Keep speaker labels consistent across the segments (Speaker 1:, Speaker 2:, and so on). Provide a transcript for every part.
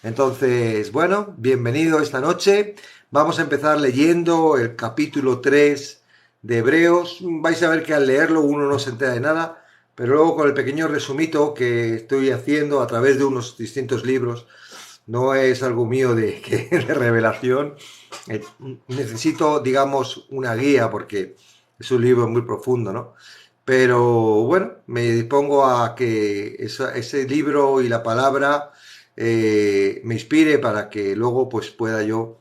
Speaker 1: Entonces, bueno, bienvenido esta noche. Vamos a empezar leyendo el capítulo 3 de Hebreos. Vais a ver que al leerlo uno no se entera de nada, pero luego con el pequeño resumito que estoy haciendo a través de unos distintos libros, no es algo mío de revelación. Necesito, digamos, una guía porque es un libro muy profundo, ¿no? Pero bueno, me dispongo a que ese libro y la palabra me inspire para que luego pues pueda yo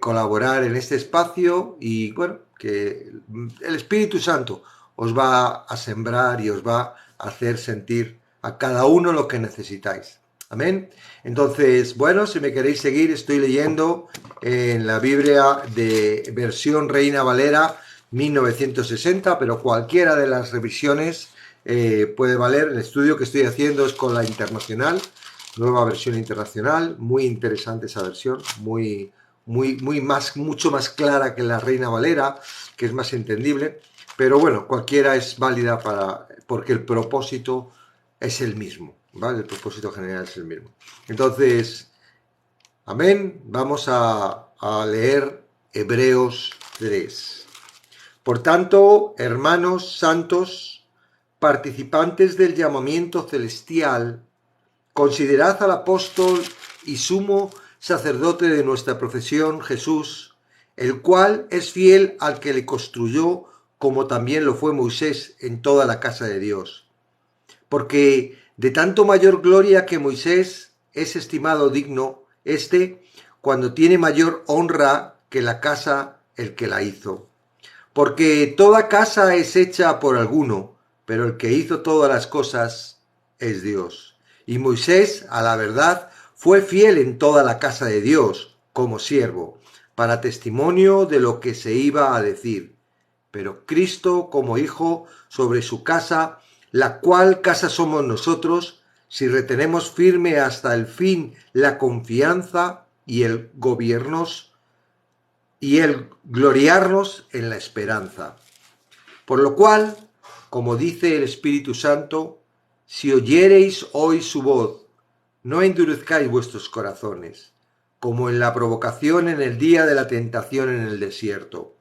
Speaker 1: colaborar en este espacio y bueno, que el Espíritu Santo os va a sembrar y os va a hacer sentir a cada uno lo que necesitáis. Amén. Entonces, bueno, si me queréis seguir, estoy leyendo en la Biblia de versión Reina Valera 1960, pero cualquiera de las revisiones puede valer. El estudio que estoy haciendo es con la internacional, nueva versión internacional, muy interesante esa versión, mucho más clara que la Reina Valera, que es más entendible, pero bueno, cualquiera es válida porque el propósito es el mismo, ¿vale? El propósito general es el mismo. Entonces, amén, vamos a leer Hebreos 3. Por tanto, hermanos santos, participantes del llamamiento celestial, considerad al apóstol y sumo sacerdote de nuestra profesión, Jesús, el cual es fiel al que le construyó, como también lo fue Moisés en toda la casa de Dios. Porque de tanto mayor gloria que Moisés es estimado digno, cuando tiene mayor honra que la casa el que la hizo. Porque toda casa es hecha por alguno, pero el que hizo todas las cosas es Dios. Y Moisés, a la verdad, fue fiel en toda la casa de Dios, como siervo, para testimonio de lo que se iba a decir. Pero Cristo como Hijo sobre su casa, la cual casa somos nosotros, si retenemos firme hasta el fin la confianza y el gloriarnos en la esperanza. Por lo cual, como dice el Espíritu Santo, si oyereis hoy su voz, no endurezcáis vuestros corazones, como en la provocación en el día de la tentación en el desierto,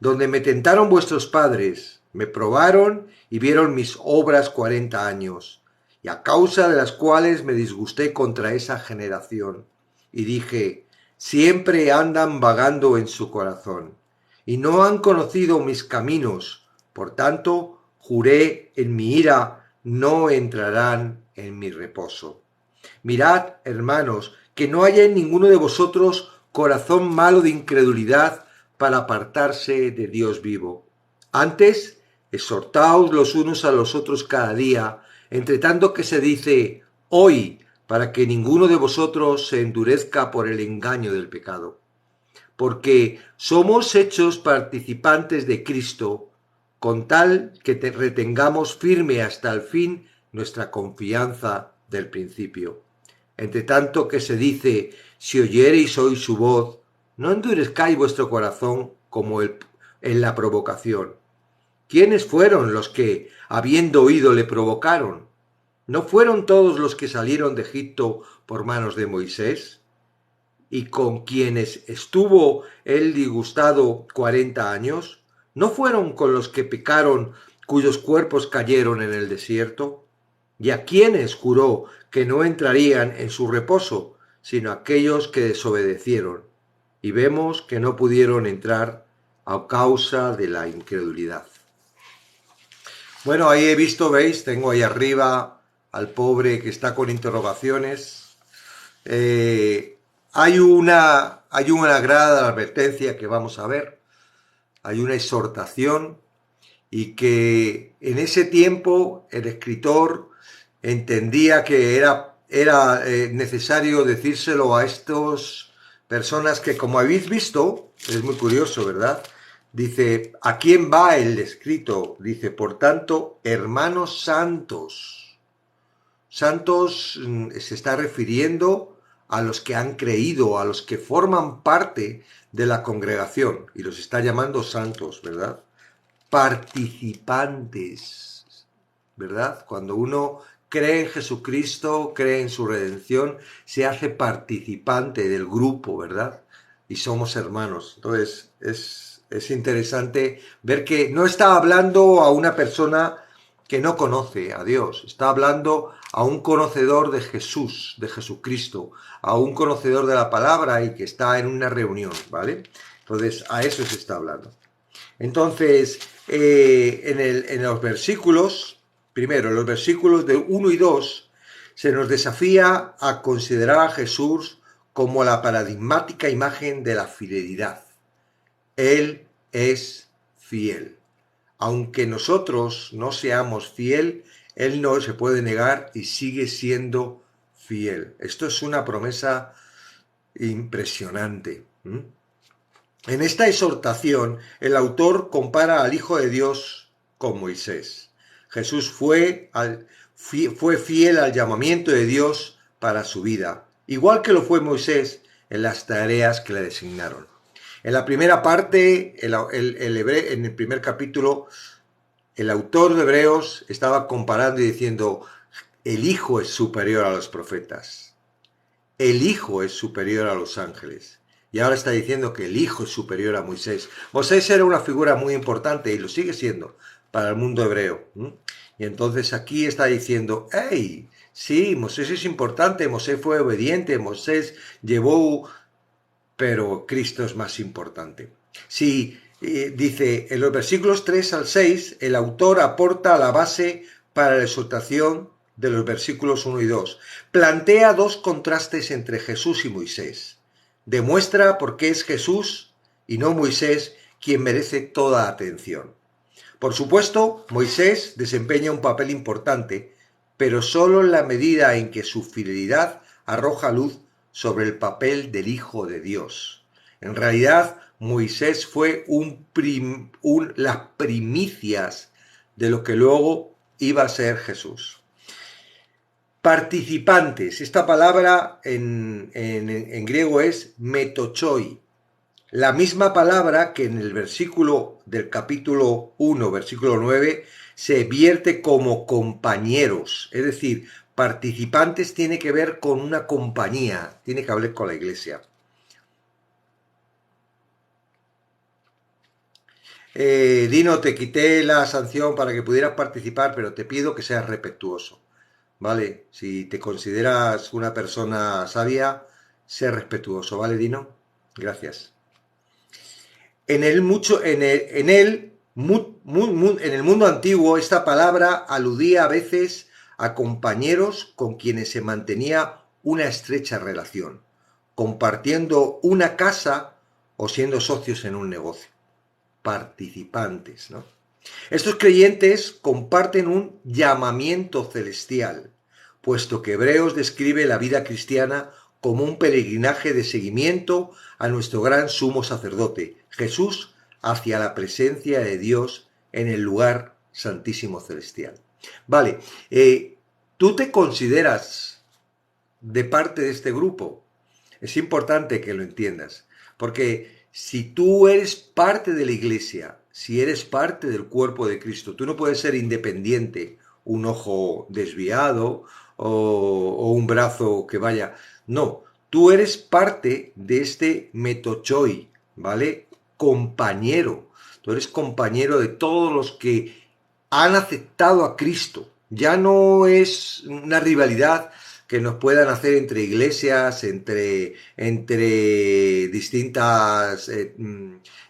Speaker 1: donde me tentaron vuestros padres, me probaron y vieron mis obras 40 años, y a causa de las cuales me disgusté contra esa generación, y dije, siempre andan vagando en su corazón, y no han conocido mis caminos, por tanto, juré en mi ira, no entrarán en mi reposo. Mirad, hermanos, que no haya en ninguno de vosotros corazón malo de incredulidad para apartarse de Dios vivo. Antes, exhortaos los unos a los otros cada día, entre tanto que se dice hoy, para que ninguno de vosotros se endurezca por el engaño del pecado. Porque somos hechos participantes de Cristo, con tal que retengamos firme hasta el fin nuestra confianza del principio. Entre tanto que se dice, si oyereis hoy su voz, no endurezcáis vuestro corazón como en la provocación. ¿Quiénes fueron los que, habiendo oído, le provocaron? ¿No fueron todos los que salieron de Egipto por manos de Moisés? ¿Y con quienes estuvo él disgustado 40 años? ¿No fueron con los que pecaron, cuyos cuerpos cayeron en el desierto? ¿Y a quienes juró que no entrarían en su reposo, sino aquellos que desobedecieron? Y vemos que no pudieron entrar a causa de la incredulidad. Bueno, ahí he visto, veis, tengo ahí arriba al pobre que está con interrogaciones. Hay una grada advertencia que vamos a ver, hay una exhortación y que en ese tiempo el escritor entendía que era necesario decírselo a estas personas que, como habéis visto, es muy curioso, ¿verdad? Dice, ¿a quién va el escrito? Dice, por tanto, hermanos santos. Santos se está refiriendo a los que han creído, a los que forman parte de la congregación, y los está llamando santos, ¿verdad? Participantes, ¿verdad? Cuando uno cree en Jesucristo, cree en su redención, se hace participante del grupo, ¿verdad? Y somos hermanos. Entonces es interesante ver que no está hablando a una persona que no conoce a Dios, está hablando a un conocedor de Jesús, de Jesucristo, a un conocedor de la palabra y que está en una reunión, ¿vale? Entonces a eso se está hablando. Entonces, en los versículos, primero, en los versículos de 1 y 2, se nos desafía a considerar a Jesús como la paradigmática imagen de la fidelidad. Él es fiel. Aunque nosotros no seamos fiel, Él no se puede negar y sigue siendo fiel. Esto es una promesa impresionante. En esta exhortación, el autor compara al Hijo de Dios con Moisés. Jesús fue fiel al llamamiento de Dios para su vida, igual que lo fue Moisés en las tareas que le designaron. En la primera parte, en el primer capítulo, el autor de Hebreos estaba comparando y diciendo, el Hijo es superior a los profetas, el Hijo es superior a los ángeles. Y ahora está diciendo que el Hijo es superior a Moisés. Moisés era una figura muy importante y lo sigue siendo para el mundo hebreo. Y entonces aquí está diciendo, ¡hey! Sí, Moisés es importante, Moisés fue obediente, Moisés llevó... pero Cristo es más importante. Sí, dice, en los versículos 3 al 6, el autor aporta la base para la exhortación de los versículos 1 y 2. Plantea dos contrastes entre Jesús y Moisés. Demuestra por qué es Jesús y no Moisés quien merece toda atención. Por supuesto, Moisés desempeña un papel importante, pero solo en la medida en que su fidelidad arroja luz sobre el papel del Hijo de Dios. En realidad, Moisés fue las primicias de lo que luego iba a ser Jesús. Participantes. Esta palabra en griego es metochoi. La misma palabra que en el versículo del capítulo 1, versículo 9, se vierte como compañeros. Es decir, participantes tiene que ver con una compañía, tiene que ver con la iglesia. Dino, te quité la sanción para que pudieras participar, pero te pido que seas respetuoso. ¿Vale? Si te consideras una persona sabia, sé respetuoso, ¿vale, Dino? Gracias. En el mundo antiguo, esta palabra aludía a veces a compañeros con quienes se mantenía una estrecha relación, compartiendo una casa o siendo socios en un negocio. Participantes, ¿no? Estos creyentes comparten un llamamiento celestial, puesto que Hebreos describe la vida cristiana como un peregrinaje de seguimiento a nuestro gran sumo sacerdote, Jesús, hacia la presencia de Dios en el lugar santísimo celestial. Vale, ¿tú te consideras de parte de este grupo? Es importante que lo entiendas, porque si tú eres parte de la iglesia, si eres parte del cuerpo de Cristo, tú no puedes ser independiente, un ojo desviado o un brazo que vaya. No, tú eres parte de este metochoi, ¿vale? Compañero. Tú eres compañero de todos los que han aceptado a Cristo. Ya no es una rivalidad que nos puedan hacer entre iglesias, entre distintas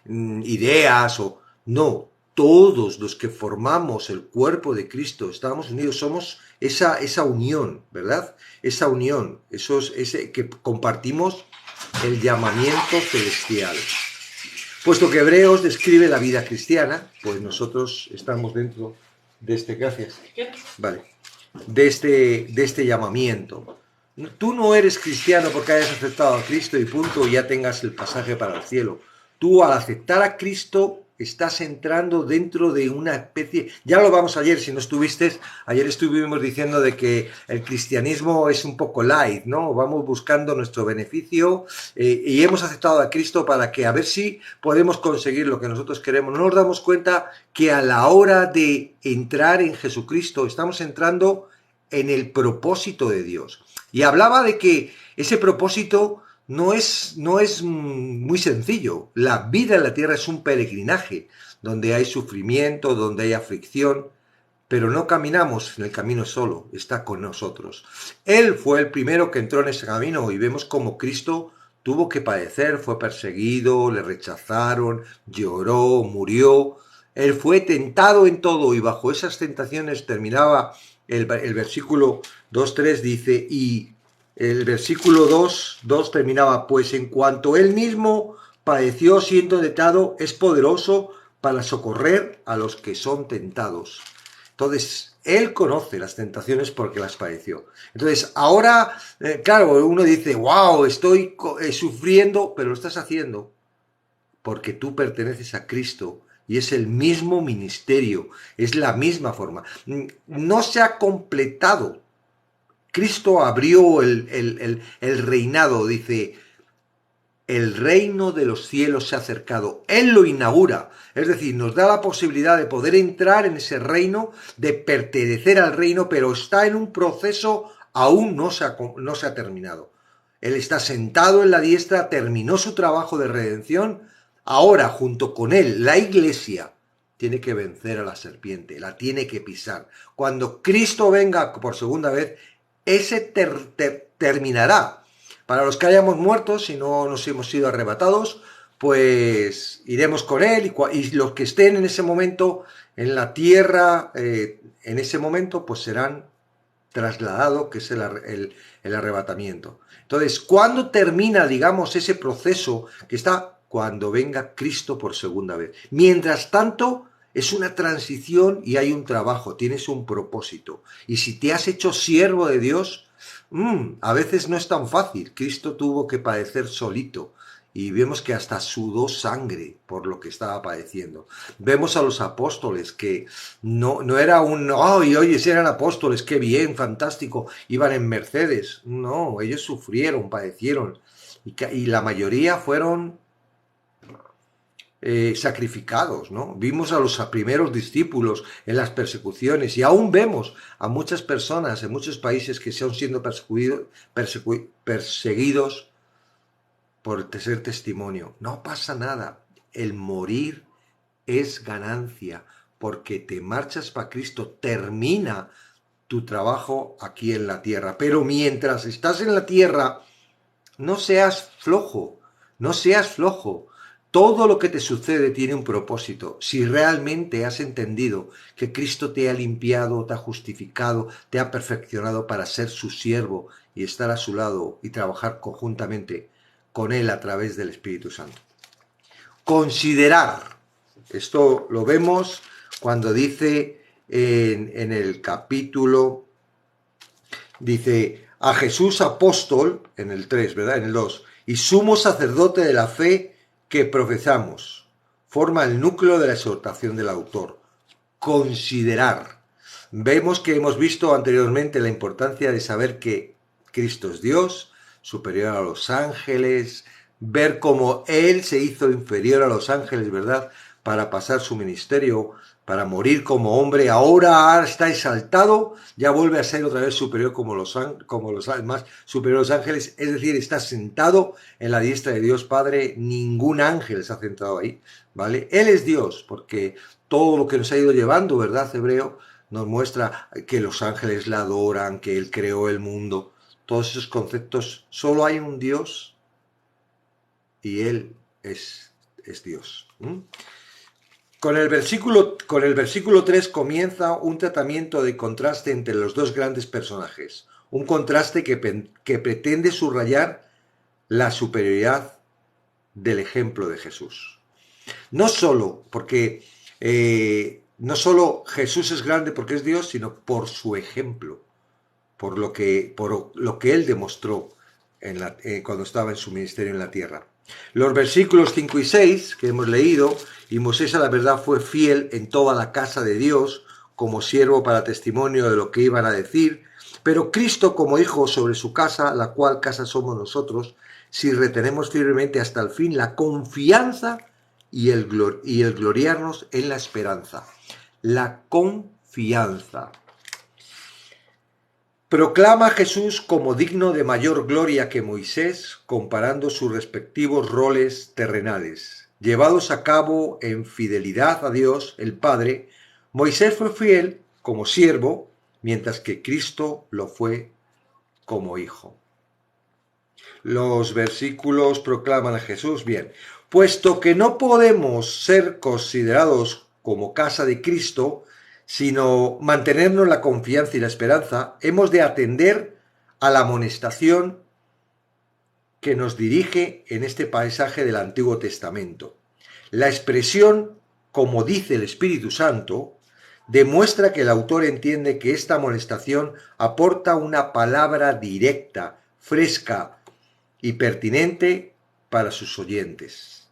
Speaker 1: ideas o no. Todos los que formamos el cuerpo de Cristo estamos unidos, somos esa unión, ¿verdad? Esa unión, ese que compartimos el llamamiento celestial. Puesto que Hebreos describe la vida cristiana, pues nosotros estamos dentro de este, gracias, vale, de este llamamiento. Tú no eres cristiano porque hayas aceptado a Cristo y punto, y ya tengas el pasaje para el cielo. Tú al aceptar a Cristo estás entrando dentro de una especie, ya lo vamos ayer, si no estuviste, ayer estuvimos diciendo de que el cristianismo es un poco light, ¿no? Vamos buscando nuestro beneficio y hemos aceptado a Cristo para que a ver si podemos conseguir lo que nosotros queremos. No nos damos cuenta que a la hora de entrar en Jesucristo estamos entrando en el propósito de Dios. Y hablaba de que ese propósito no es muy sencillo. La vida en la tierra es un peregrinaje, donde hay sufrimiento, donde hay aflicción, pero no caminamos en el camino solo, está con nosotros. Él fue el primero que entró en ese camino y vemos como Cristo tuvo que padecer, fue perseguido, le rechazaron, lloró, murió. Él fue tentado en todo y bajo esas tentaciones terminaba el versículo 2.3 dice, y el versículo 2 terminaba, pues en cuanto él mismo padeció siendo tentado, es poderoso para socorrer a los que son tentados. Entonces, él conoce las tentaciones porque las padeció. Entonces, ahora, claro, uno dice, wow, estoy sufriendo, pero lo estás haciendo porque tú perteneces a Cristo y es el mismo ministerio, es la misma forma. No se ha completado. Cristo abrió el reinado, dice, el reino de los cielos se ha acercado. Él lo inaugura, es decir, nos da la posibilidad de poder entrar en ese reino, de pertenecer al reino, pero está en un proceso, aún no se ha terminado. Él está sentado en la diestra, terminó su trabajo de redención, ahora junto con él, la iglesia tiene que vencer a la serpiente, la tiene que pisar. Cuando Cristo venga por segunda vez, ese terminará. Para los que hayamos muerto, si no nos hemos sido arrebatados, pues iremos con él y los que estén en ese momento en la tierra, en ese momento, pues serán trasladados, que es el arrebatamiento. Entonces, ¿cuándo termina, digamos, ese proceso que está? Cuando venga Cristo por segunda vez. Mientras tanto, es una transición y hay un trabajo, tienes un propósito. Y si te has hecho siervo de Dios, a veces no es tan fácil. Cristo tuvo que padecer solito y vemos que hasta sudó sangre por lo que estaba padeciendo. Vemos a los apóstoles que no era ¡ay, oye, si eran apóstoles, qué bien, fantástico! Iban en Mercedes. No, ellos sufrieron, padecieron y la mayoría fueron sacrificados, ¿no? Vimos a los primeros discípulos en las persecuciones y aún vemos a muchas personas en muchos países que están siendo perseguidos por ser testimonio. No pasa nada. El morir es ganancia porque te marchas para Cristo, termina tu trabajo aquí en la tierra. Pero mientras estás en la tierra, no seas flojo, no seas flojo. Todo lo que te sucede tiene un propósito. Si realmente has entendido que Cristo te ha limpiado, te ha justificado, te ha perfeccionado para ser su siervo y estar a su lado y trabajar conjuntamente con Él a través del Espíritu Santo. Considerar. Esto lo vemos cuando dice en el capítulo, dice a Jesús apóstol, en el 3, ¿verdad? En el 2, y sumo sacerdote de la fe que profesamos, forma el núcleo de la exhortación del autor. Considerar. Vemos que hemos visto anteriormente la importancia de saber que Cristo es Dios, superior a los ángeles, ver cómo Él se hizo inferior a los ángeles, ¿verdad? Para pasar su ministerio, para morir como hombre, ahora está exaltado, ya vuelve a ser otra vez superior como los más superior a los ángeles, es decir, está sentado en la diestra de Dios Padre, ningún ángel se ha sentado ahí, ¿vale? Él es Dios, porque todo lo que nos ha ido llevando, ¿verdad? Hebreo nos muestra que los ángeles la adoran, que Él creó el mundo, todos esos conceptos, solo hay un Dios y Él es Dios. Con el versículo 3 comienza un tratamiento de contraste entre los dos grandes personajes, un contraste que pretende subrayar la superioridad del ejemplo de Jesús. No solo Jesús es grande porque es Dios, sino por su ejemplo, por lo que Él demostró cuando estaba en su ministerio en la tierra. Los versículos 5 y 6 que hemos leído, y Moisés a la verdad fue fiel en toda la casa de Dios, como siervo para testimonio de lo que iban a decir, pero Cristo como hijo sobre su casa, la cual casa somos nosotros, si retenemos firmemente hasta el fin la confianza y el gloriarnos en la esperanza. La confianza. Proclama a Jesús como digno de mayor gloria que Moisés, comparando sus respectivos roles terrenales. Llevados a cabo en fidelidad a Dios, el Padre, Moisés fue fiel como siervo, mientras que Cristo lo fue como hijo. Los versículos proclaman a Jesús, bien, puesto que no podemos ser considerados como casa de Cristo, sino mantenernos la confianza y la esperanza, hemos de atender a la amonestación que nos dirige en este pasaje del Antiguo Testamento. La expresión, como dice el Espíritu Santo, demuestra que el autor entiende que esta amonestación aporta una palabra directa, fresca y pertinente para sus oyentes.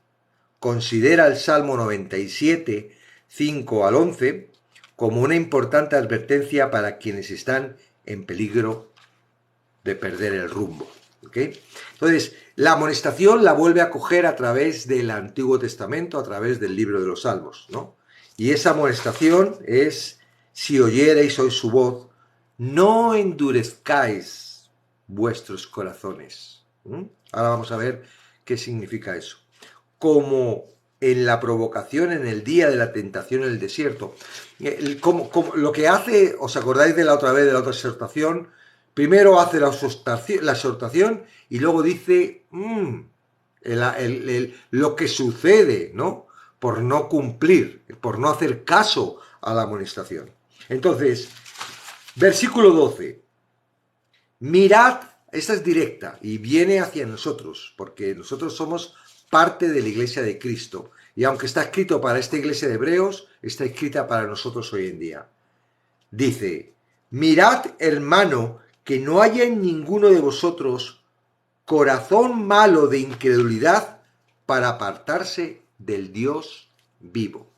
Speaker 1: Considera el Salmo 97, 5 al 11, como una importante advertencia para quienes están en peligro de perder el rumbo. ¿Okay? Entonces, la amonestación la vuelve a coger a través del Antiguo Testamento, a través del libro de los Salmos, ¿no? Y esa amonestación es: si oyereis hoy su voz, no endurezcáis vuestros corazones. Ahora vamos a ver qué significa eso. Como en la provocación en el día de la tentación en el desierto. Como lo que hace, ¿os acordáis de la otra vez, de la otra exhortación? Primero hace la exhortación y luego dice lo que sucede, ¿no? Por no cumplir, por no hacer caso a la amonestación. Entonces, versículo 12. Mirad, esta es directa y viene hacia nosotros, porque nosotros somos parte de la iglesia de Cristo. Y aunque está escrito para esta iglesia de Hebreos, está escrita para nosotros hoy en día. Dice: mirad, hermano, que no haya en ninguno de vosotros corazón malo de incredulidad para apartarse del Dios vivo.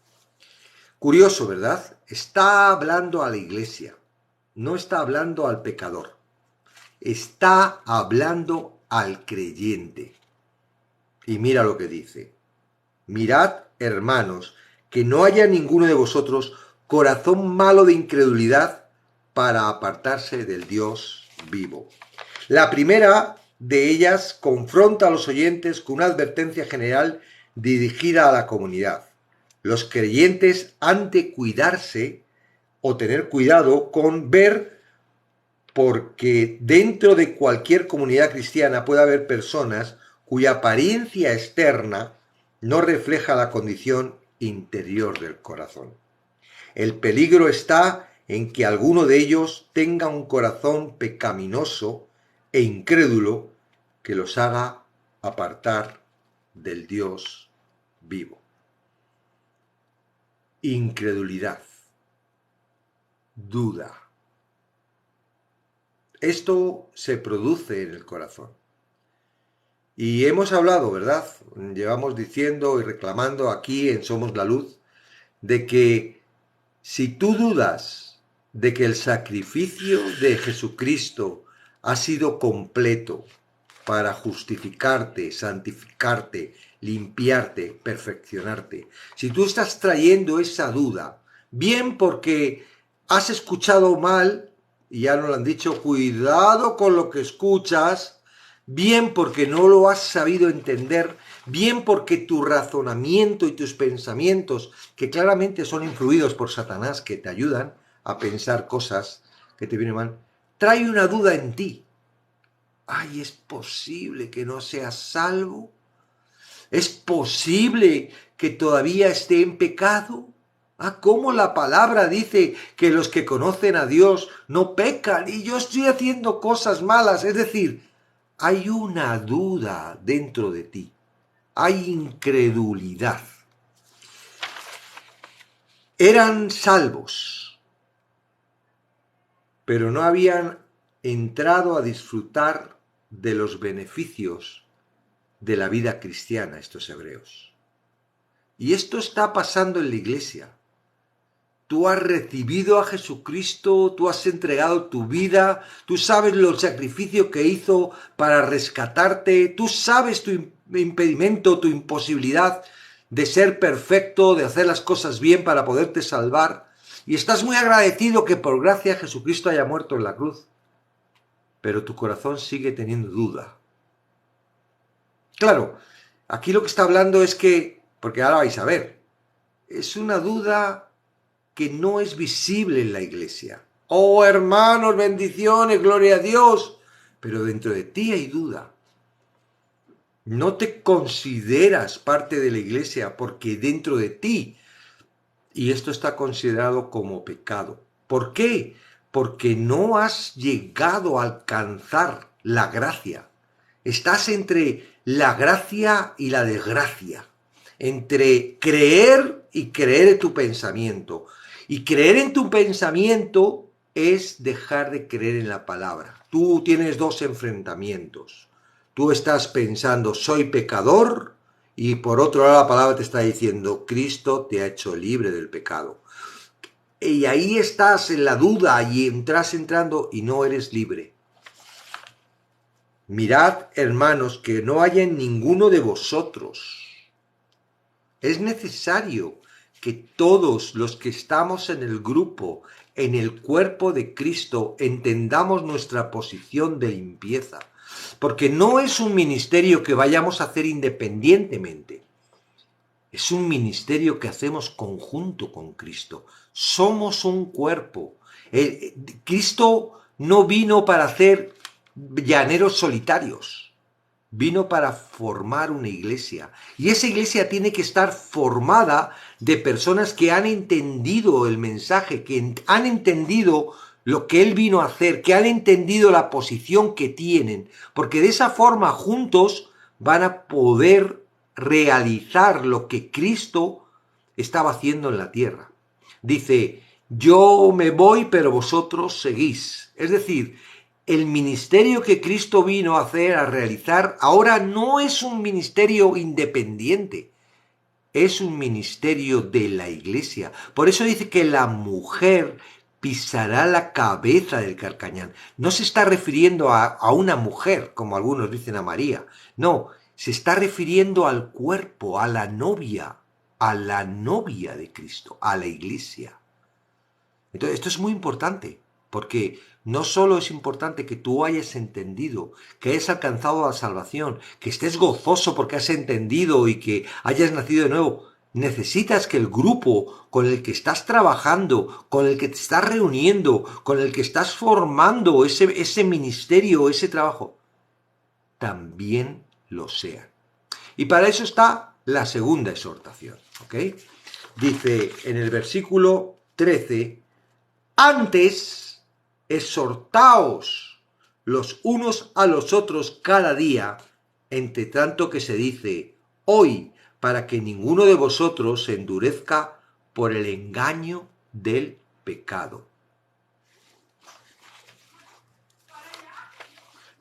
Speaker 1: Curioso, ¿verdad? Está hablando a la iglesia, no está hablando al pecador, está hablando al creyente. Y mira lo que dice: mirad, hermanos, que no haya ninguno de vosotros corazón malo de incredulidad para apartarse del Dios vivo. La primera de ellas confronta a los oyentes con una advertencia general dirigida a la comunidad. Los creyentes han de cuidarse o tener cuidado con ver, porque dentro de cualquier comunidad cristiana puede haber personas cuya apariencia externa no refleja la condición interior del corazón. El peligro está en que alguno de ellos tenga un corazón pecaminoso e incrédulo que los haga apartar del Dios vivo. Incredulidad, duda. Esto se produce en el corazón. Y hemos hablado, ¿verdad? Llevamos diciendo y reclamando aquí en Somos la Luz de que si tú dudas de que el sacrificio de Jesucristo ha sido completo para justificarte, santificarte, limpiarte, perfeccionarte, si tú estás trayendo esa duda, bien porque has escuchado mal, y ya nos lo han dicho, cuidado con lo que escuchas, bien porque no lo has sabido entender, bien porque tu razonamiento y tus pensamientos, que claramente son influidos por Satanás, que te ayudan a pensar cosas que te vienen mal, trae una duda en ti. Ay, ¿es posible que no seas salvo? ¿Es posible que todavía esté en pecado? ¿Cómo la palabra dice que los que conocen a Dios no pecan y yo estoy haciendo cosas malas? Es decir, hay una duda dentro de ti, hay incredulidad. Eran salvos, pero no habían entrado a disfrutar de los beneficios de la vida cristiana, estos hebreos. Y esto está pasando en la iglesia. Tú has recibido a Jesucristo, tú has entregado tu vida, tú sabes el sacrificio que hizo para rescatarte, tú sabes tu impedimento, tu imposibilidad de ser perfecto, de hacer las cosas bien para poderte salvar, y estás muy agradecido que por gracia Jesucristo haya muerto en la cruz. pero tu corazón sigue teniendo duda. Claro, aquí lo que está hablando es que, porque ahora vais a ver, es una duda que no es visible en la iglesia. Oh, hermanos, bendiciones, gloria a Dios, pero dentro de ti hay duda. No te consideras parte de la iglesia porque dentro de ti, y esto está considerado como pecado. ¿Por qué? Porque no has llegado a alcanzar la gracia. Estás entre la gracia y la desgracia, entre creer y creer en tu pensamiento. Y creer en tu pensamiento es dejar de creer en la palabra. Tú tienes dos enfrentamientos. Tú estás pensando, soy pecador, y por otro lado la palabra te está diciendo, Cristo te ha hecho libre del pecado. Y ahí estás en la duda y entras entrando y no eres libre. Mirad, hermanos, que no haya en ninguno de vosotros. Es necesario que todos los que estamos en el grupo, en el cuerpo de Cristo, entendamos nuestra posición de limpieza. Porque no es un ministerio que vayamos a hacer independientemente. Es un ministerio que hacemos conjunto con Cristo. Somos un cuerpo. Cristo no vino para hacer llaneros solitarios. Vino para formar una iglesia. Y esa iglesia tiene que estar formada de personas que han entendido el mensaje, que han entendido lo que Él vino a hacer, que han entendido la posición que tienen. Porque de esa forma juntos van a poder realizar lo que Cristo estaba haciendo en la tierra. Dice, yo me voy, pero vosotros seguís. Es decir, el ministerio que Cristo vino a hacer, a realizar, ahora no es un ministerio independiente, es un ministerio de la iglesia. Por eso dice que la mujer pisará la cabeza del carcañán. No se está refiriendo a una mujer, como algunos dicen a María. No, se está refiriendo al cuerpo, a la novia de Cristo, a la iglesia. Entonces, esto es muy importante, porque no solo es importante que tú hayas entendido, que hayas alcanzado la salvación, que estés gozoso porque has entendido y que hayas nacido de nuevo. Necesitas que el grupo con el que estás trabajando, con el que te estás reuniendo, con el que estás formando ese ministerio, ese trabajo, también lo sean. Y para eso está la segunda exhortación, ¿ok? Dice en el versículo 13, antes, exhortaos los unos a los otros cada día, entre tanto que se dice hoy, para que ninguno de vosotros se endurezca por el engaño del pecado.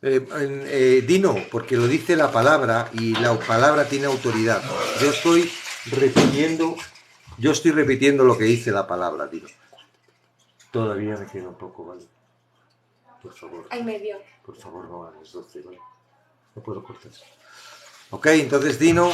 Speaker 1: Dino, porque lo dice la palabra y la palabra tiene autoridad. Yo estoy repitiendo lo que dice la palabra, Dino. Todavía me queda un poco, ¿vale? Por favor.
Speaker 2: Hay medio.
Speaker 1: Por favor, no a las 12, ¿vale? No puedo cortar. Ok, entonces Dino,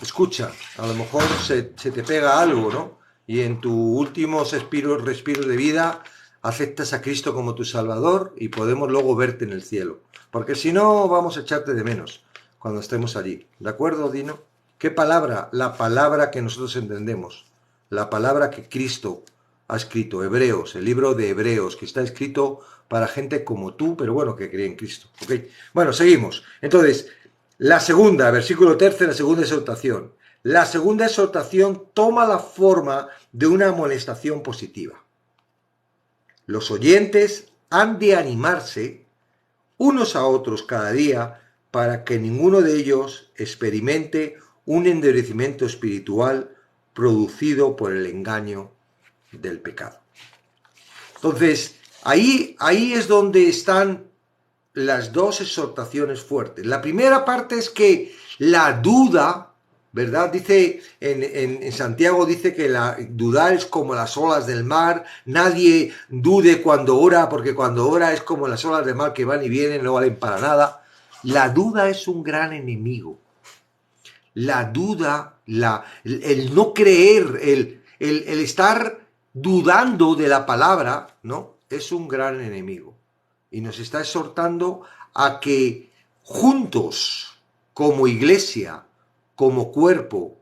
Speaker 1: escucha, a lo mejor se te pega algo, ¿no? Y en tu último respiro de vida aceptas a Cristo como tu Salvador y podemos luego verte en el cielo. Porque si no, vamos a echarte de menos cuando estemos allí. ¿De acuerdo, Dino? ¿Qué palabra? La palabra que nosotros entendemos. La palabra que Cristo ha escrito. Hebreos, el libro de Hebreos, que está escrito para gente como tú, pero bueno, que cree en Cristo. ¿Okay? Bueno, seguimos. Entonces, la segunda, versículo 13, la segunda exhortación. La segunda exhortación toma la forma de una amonestación positiva. Los oyentes han de animarse unos a otros cada día para que ninguno de ellos experimente un endurecimiento espiritual producido por el engaño del pecado. Entonces, ahí es donde están las dos exhortaciones fuertes. La primera parte es que la duda, ¿verdad? Dice en Santiago, dice que dudar es como las olas del mar. Nadie dude cuando ora, porque cuando ora es como las olas del mar que van y vienen, no valen para nada. La duda es un gran enemigo. La duda, el no creer, el estar dudando de la palabra, ¿no? Es un gran enemigo. y nos está exhortando a que juntos, como iglesia, como cuerpo,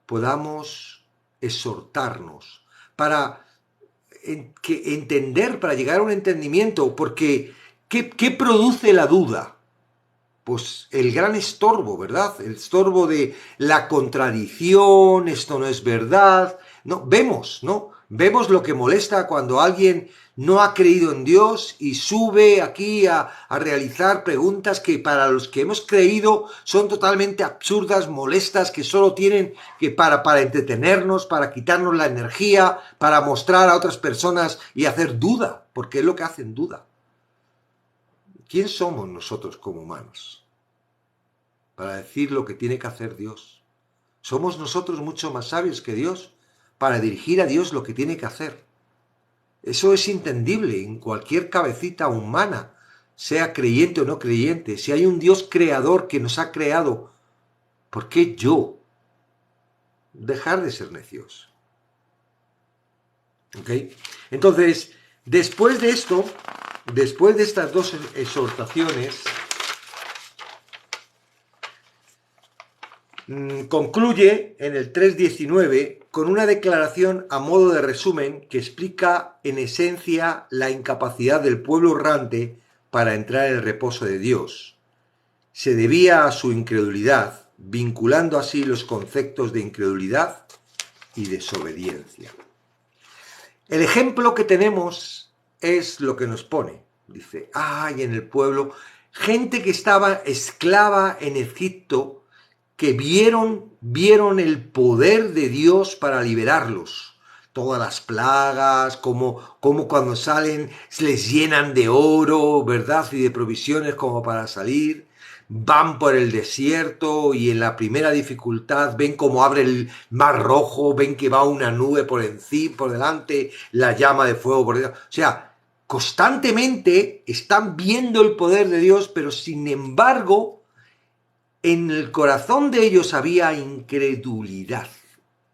Speaker 1: podamos exhortarnos para entender, para llegar a un entendimiento, porque ¿qué produce la duda? Pues el gran estorbo, ¿verdad? El estorbo de la contradicción, esto no es verdad. No, vemos, ¿no? Vemos lo que molesta cuando alguien no ha creído en Dios y sube aquí a realizar preguntas que para los que hemos creído son totalmente absurdas, molestas, que solo tienen que para entretenernos, para quitarnos la energía, para mostrar a otras personas y hacer duda, porque es lo que hacen duda. ¿Quién somos nosotros como humanos para decir lo que tiene que hacer Dios? Somos nosotros mucho más sabios que Dios para dirigir a Dios lo que tiene que hacer. Eso es entendible en cualquier cabecita humana, sea creyente o no creyente. Si hay un Dios creador que nos ha creado, ¿por qué yo dejar de ser necios? ¿Ok? Entonces, después de esto, después de estas dos exhortaciones, concluye en el 3.19 con una declaración a modo de resumen que explica en esencia la incapacidad del pueblo errante para entrar en el reposo de Dios. Se debía a su incredulidad, vinculando así los conceptos de incredulidad y desobediencia. El ejemplo que tenemos es lo que nos pone. Dice, ¡ay! En el pueblo, gente que estaba esclava en Egipto, que vieron el poder de Dios para liberarlos. Todas las plagas, como cuando salen les llenan de oro, ¿verdad? Y de provisiones como para salir. Van por el desierto y en la primera dificultad ven cómo abre el mar rojo, ven que va una nube por encima, por delante, la llama de fuego por detrás. O sea, constantemente están viendo el poder de Dios, pero sin embargo, en el corazón de ellos había incredulidad.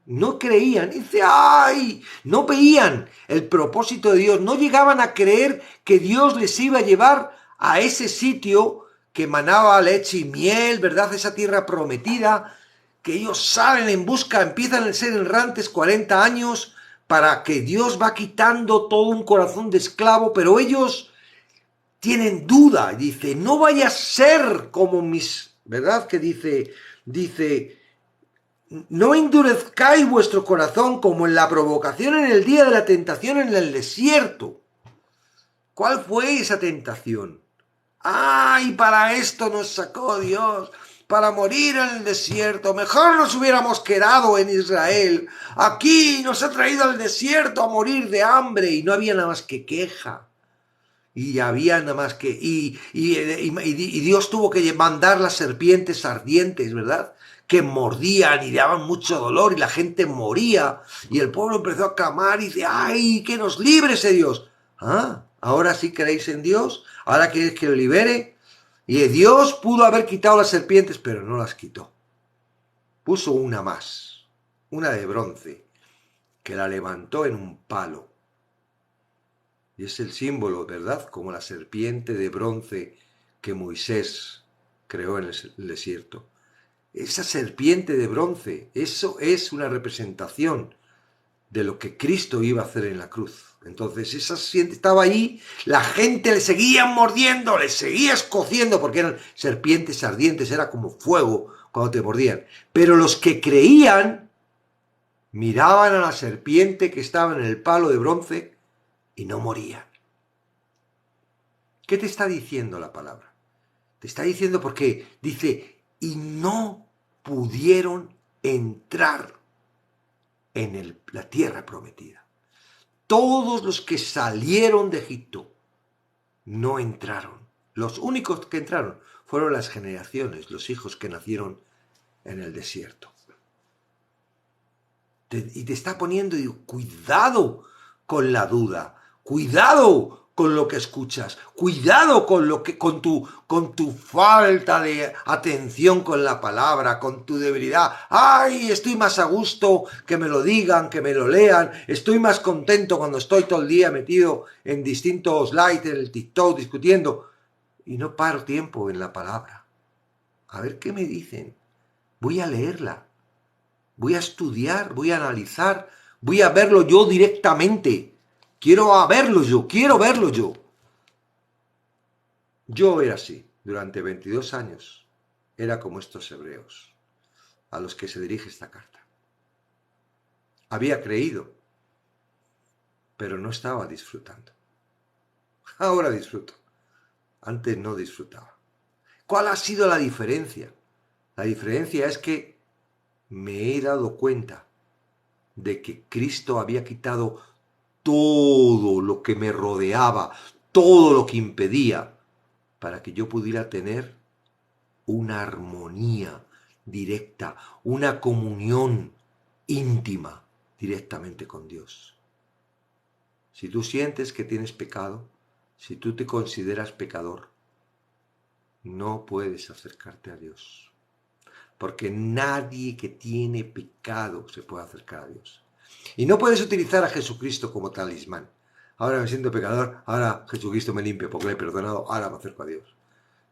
Speaker 1: No creían, dice, ¡ay! No veían el propósito de Dios, no llegaban a creer que Dios les iba a llevar a ese sitio que emanaba leche y miel, ¿verdad? Esa tierra prometida, que ellos salen en busca, empiezan a ser errantes 40 años, para que Dios va quitando todo un corazón de esclavo, pero ellos tienen duda, dice, no vaya a ser como mis, ¿verdad? Que dice, no endurezcáis vuestro corazón como en la provocación en el día de la tentación en el desierto. ¿Cuál fue esa tentación? ¡Ay, para esto nos sacó Dios! Para morir en el desierto. Mejor nos hubiéramos quedado en Israel. Aquí nos ha traído al desierto a morir de hambre y no había nada más que queja. Y había nada más que... Y Dios tuvo que mandar las serpientes ardientes, ¿verdad? Que mordían y daban mucho dolor y la gente moría. Y el pueblo empezó a clamar y dice, ¡ay, que nos libre ese Dios! Ah, ¿ahora sí creéis en Dios? ¿Ahora queréis que lo libere? Y Dios pudo haber quitado las serpientes, pero no las quitó. Puso una más, una de bronce, que la levantó en un palo. Y es el símbolo, ¿verdad? Como la serpiente de bronce que Moisés creó en el desierto. Esa serpiente de bronce, eso es una representación de lo que Cristo iba a hacer en la cruz. Entonces esa serpiente estaba ahí, la gente le seguía mordiendo, le seguía escociendo, porque eran serpientes ardientes, era como fuego cuando te mordían. Pero los que creían miraban a la serpiente que estaba en el palo de bronce y no morían. ¿Qué te está diciendo la palabra? Te está diciendo porque dice, y no pudieron entrar en la tierra prometida. Todos los que salieron de Egipto no entraron. Los únicos que entraron fueron las generaciones, los hijos que nacieron en el desierto. Y te está poniendo, digo, cuidado con la duda, cuidado con lo que escuchas. Cuidado con tu falta de atención con la palabra, con tu debilidad. ¡Ay! Estoy más a gusto que me lo digan, que me lo lean. Estoy más contento cuando estoy todo el día metido en distintos likes, en el TikTok, discutiendo. Y no paro tiempo en la palabra. A ver qué me dicen. Voy a leerla. Voy a estudiar, voy a analizar, voy a verlo yo directamente. Quiero verlo yo. Yo era así, durante 22 años. Era como estos hebreos, a los que se dirige esta carta. Había creído, pero no estaba disfrutando. Ahora disfruto. Antes no disfrutaba. ¿Cuál ha sido la diferencia? La diferencia es que me he dado cuenta de que Cristo había quitado todo lo que me rodeaba, todo lo que impedía, para que yo pudiera tener una armonía directa, una comunión íntima directamente con Dios. Si tú sientes que tienes pecado, si tú te consideras pecador, no puedes acercarte a Dios. Porque nadie que tiene pecado se puede acercar a Dios. Y no puedes utilizar a Jesucristo como talismán. Ahora me siento pecador, ahora Jesucristo me limpia porque le he perdonado, ahora me acerco a Dios.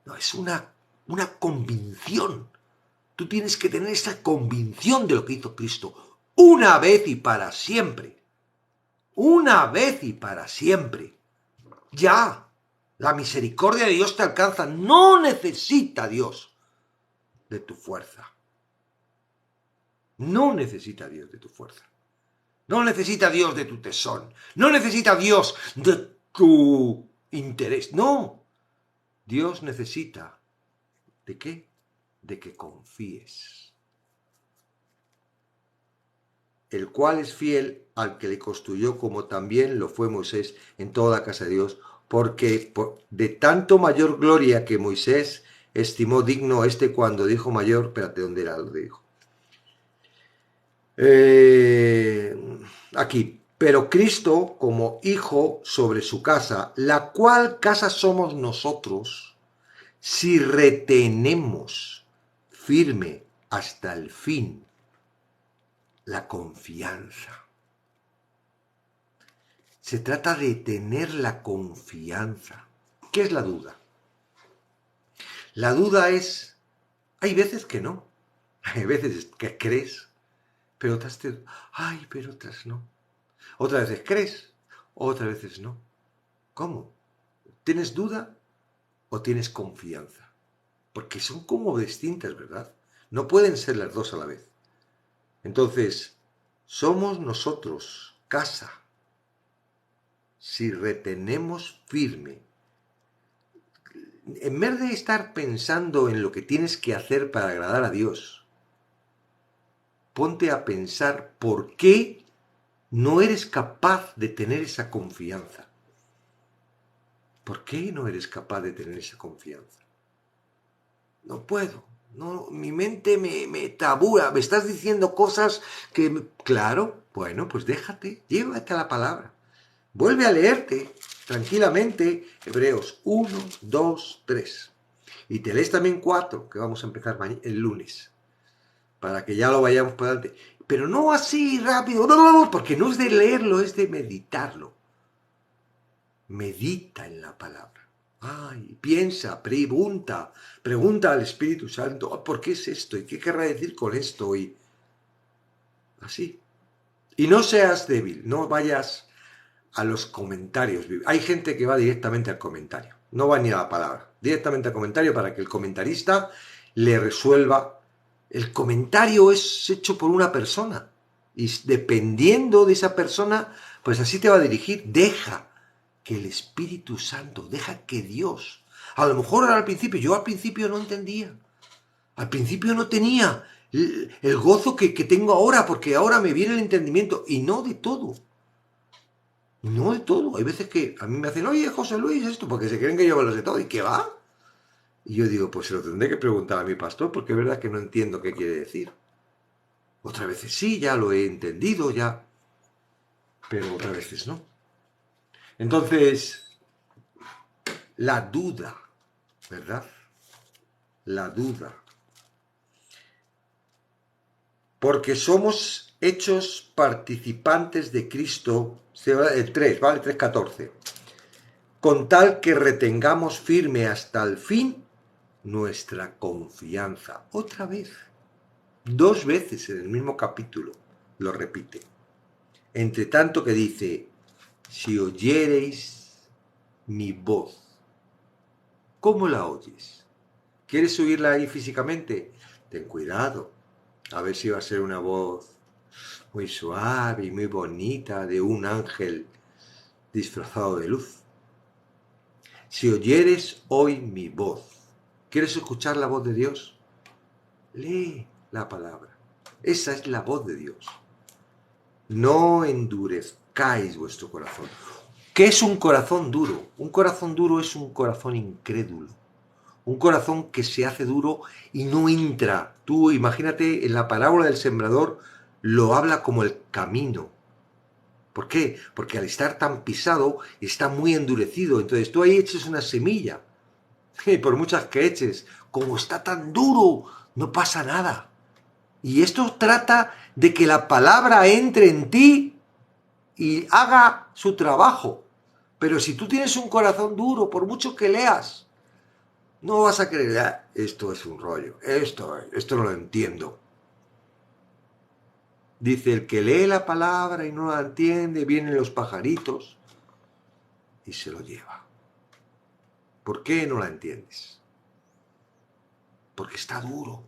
Speaker 1: No, es una convicción. Tú tienes que tener esa convicción de lo que hizo Cristo una vez y para siempre. Una vez y para siempre. Ya, la misericordia de Dios te alcanza. No necesita Dios de tu fuerza. No necesita Dios de tu fuerza. No necesita Dios de tu tesón. No necesita Dios de tu interés. No. Dios necesita ¿de qué? De que confíes. El cual es fiel al que le construyó, como también lo fue Moisés en toda la casa de Dios, porque de tanto mayor gloria que Moisés estimó digno cuando dijo mayor, espérate, ¿dónde era lo dijo? Aquí, pero Cristo como hijo sobre su casa, la cual casa somos nosotros, si retenemos firme hasta el fin la confianza. Se trata de tener la confianza. ¿Qué es la duda? La duda es, hay veces que no, hay veces que crees, pero otras pero otras no. Otras veces crees, otras veces no. ¿Cómo? ¿Tienes duda o tienes confianza? Porque son como distintas, ¿verdad? No pueden ser las dos a la vez. Entonces, somos nosotros, casa, si retenemos firme. En vez de estar pensando en lo que tienes que hacer para agradar a Dios, ponte a pensar por qué no eres capaz de tener esa confianza. ¿Por qué no eres capaz de tener esa confianza? No puedo. No, mi mente me tabúa, me estás diciendo cosas que... Claro, bueno, pues déjate, llévate a la palabra. Vuelve a leerte tranquilamente Hebreos 1, 2, 3. Y te lees también 4, que vamos a empezar el lunes, para que ya lo vayamos por delante. Pero no así rápido, no, porque no es de leerlo, es de meditarlo. Medita en la palabra. Ay, piensa, pregunta al Espíritu Santo, ¿por qué es esto? ¿Y qué querrá decir con esto? Y así. Y no seas débil, no vayas a los comentarios. Hay gente que va directamente al comentario, no va ni a la palabra, directamente al comentario para que el comentarista le resuelva. El comentario es hecho por una persona y dependiendo de esa persona, pues así te va a dirigir. Deja que el Espíritu Santo, deja que Dios, a lo mejor al principio no entendía, al principio no tenía el gozo que tengo ahora, porque ahora me viene el entendimiento, y no de todo. No de todo. Hay veces que a mí me hacen, oye, José Luis, esto, porque se creen que yo me lo sé todo. ¿Y qué va? Y yo digo, pues se lo tendré que preguntar a mi pastor, porque es verdad que no entiendo qué quiere decir. Otras veces sí, ya lo he entendido, ya. Pero otras veces no. Entonces, La duda, ¿verdad? La duda. Porque somos hechos participantes de Cristo, el 3, ¿vale? 3:14. Con tal que retengamos firme hasta el fin nuestra confianza. Otra vez. 2 veces en el mismo capítulo lo repite. Entre tanto que dice, si oyereis mi voz. ¿Cómo la oyes? ¿Quieres oírla ahí físicamente? Ten cuidado. A ver si va a ser una voz muy suave y muy bonita de un ángel disfrazado de luz. Si oyeres hoy mi voz. ¿Quieres escuchar la voz de Dios? Lee la palabra. Esa es la voz de Dios. No endurezcáis vuestro corazón. ¿Qué es un corazón duro? Un corazón duro es un corazón incrédulo. Un corazón que se hace duro y no entra. Tú imagínate, en la parábola del sembrador lo habla como el camino. ¿Por qué? Porque al estar tan pisado está muy endurecido. Entonces tú ahí eches una semilla. Y por muchas que eches, como está tan duro, no pasa nada. Y esto trata de que la palabra entre en ti y haga su trabajo. Pero si tú tienes un corazón duro, por mucho que leas, no vas a creer, ah, esto es un rollo, esto no lo entiendo. Dice, el que lee la palabra y no la entiende, vienen los pajaritos y se lo lleva. ¿Por qué no la entiendes? Porque está duro,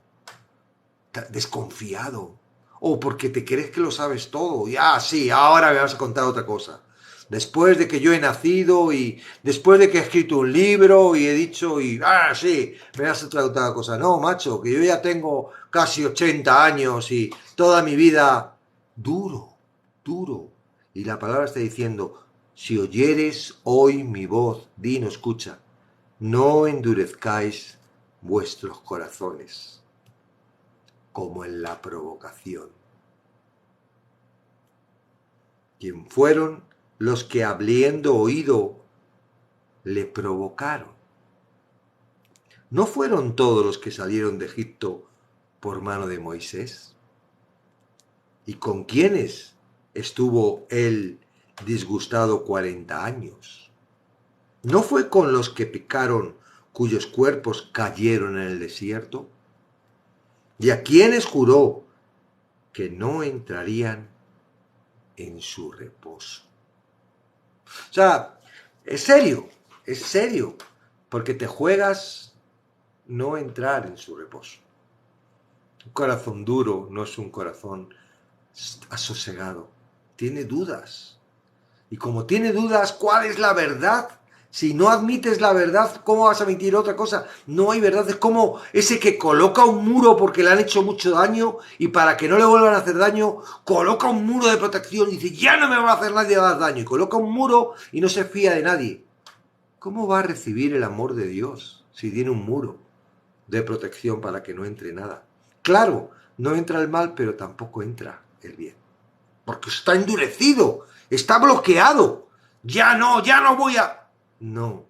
Speaker 1: está desconfiado, o porque te crees que lo sabes todo. Y sí, ahora me vas a contar otra cosa. Después de que yo he nacido y después de que he escrito un libro y he dicho sí, me vas a traer otra cosa. No, macho, que yo ya tengo casi 80 años y toda mi vida duro, duro. Y la palabra está diciendo, si oyeres hoy mi voz, no escucha, no endurezcáis vuestros corazones, como en la provocación. ¿Quién fueron los que habiendo oído le provocaron? ¿No fueron todos los que salieron de Egipto por mano de Moisés? ¿Y con quiénes estuvo él disgustado 40 años? ¿No fue con los que pecaron cuyos cuerpos cayeron en el desierto? ¿Y a quiénes juró que no entrarían en su reposo? O sea, es serio, porque te juegas no entrar en su reposo. Un corazón duro no es un corazón asosegado, tiene dudas. Y como tiene dudas, ¿cuál es la verdad? Si no admites la verdad, ¿cómo vas a admitir otra cosa? No hay verdad. Es como ese que coloca un muro porque le han hecho mucho daño y para que no le vuelvan a hacer daño, coloca un muro de protección y dice, ya no me va a hacer nadie más daño. Y coloca un muro y no se fía de nadie. ¿Cómo va a recibir el amor de Dios si tiene un muro de protección para que no entre nada? Claro, no entra el mal, pero tampoco entra el bien. Porque está endurecido, está bloqueado. Ya no voy a... No.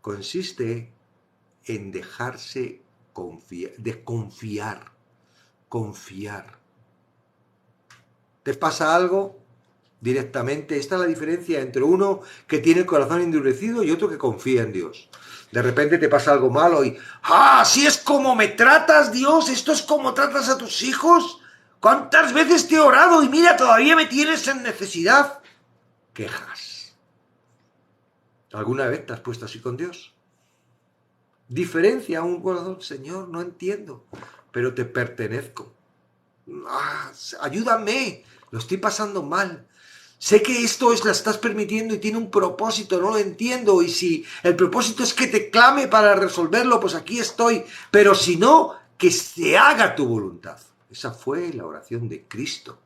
Speaker 1: Consiste en dejarse confiar. ¿Te pasa algo? Directamente. Esta es la diferencia entre uno que tiene el corazón endurecido y otro que confía en Dios. De repente te pasa algo malo y... ¡Así es como me tratas, Dios! ¿Esto es como tratas a tus hijos? ¿Cuántas veces te he orado y mira, todavía me tienes en necesidad? Quejas. ¿Alguna vez te has puesto así con Dios? Diferencia a un corazón, Señor, no entiendo, pero te pertenezco. Ayúdame, lo estoy pasando mal. Sé que esto la estás permitiendo y tiene un propósito, no lo entiendo. Y si el propósito es que te clame para resolverlo, pues aquí estoy. Pero si no, que se haga tu voluntad. Esa fue la oración de Cristo.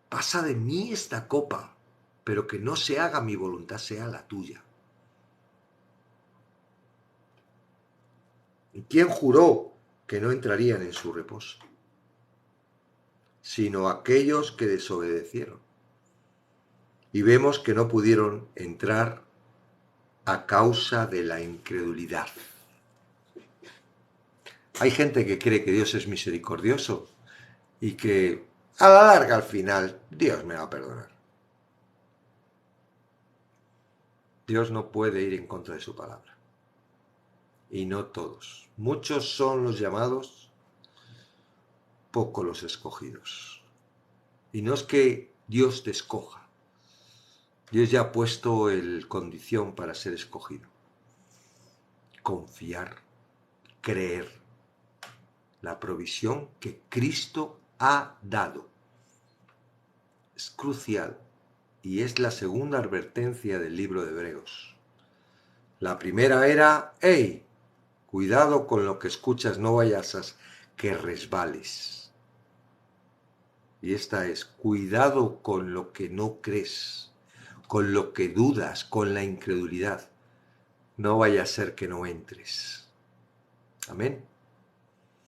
Speaker 1: Pasa de mí esta copa, pero que no se haga mi voluntad, sea la tuya. ¿Y quién juró que no entrarían en su reposo? Sino aquellos que desobedecieron. Y vemos que no pudieron entrar a causa de la incredulidad. Hay gente que cree que Dios es misericordioso y que a la larga, al final, Dios me va a perdonar. Dios no puede ir en contra de su palabra. Y no todos. Muchos son los llamados, pocos los escogidos. Y no es que Dios te escoja. Dios ya ha puesto el condición para ser escogido. Confiar, creer. La provisión que Cristo ha dado. Es crucial y es la segunda advertencia del libro de Hebreos. La primera era, hey, cuidado con lo que escuchas, no vayas a que resbales. Y esta es, cuidado con lo que no crees, con lo que dudas, con la incredulidad. No vaya a ser que no entres. Amén.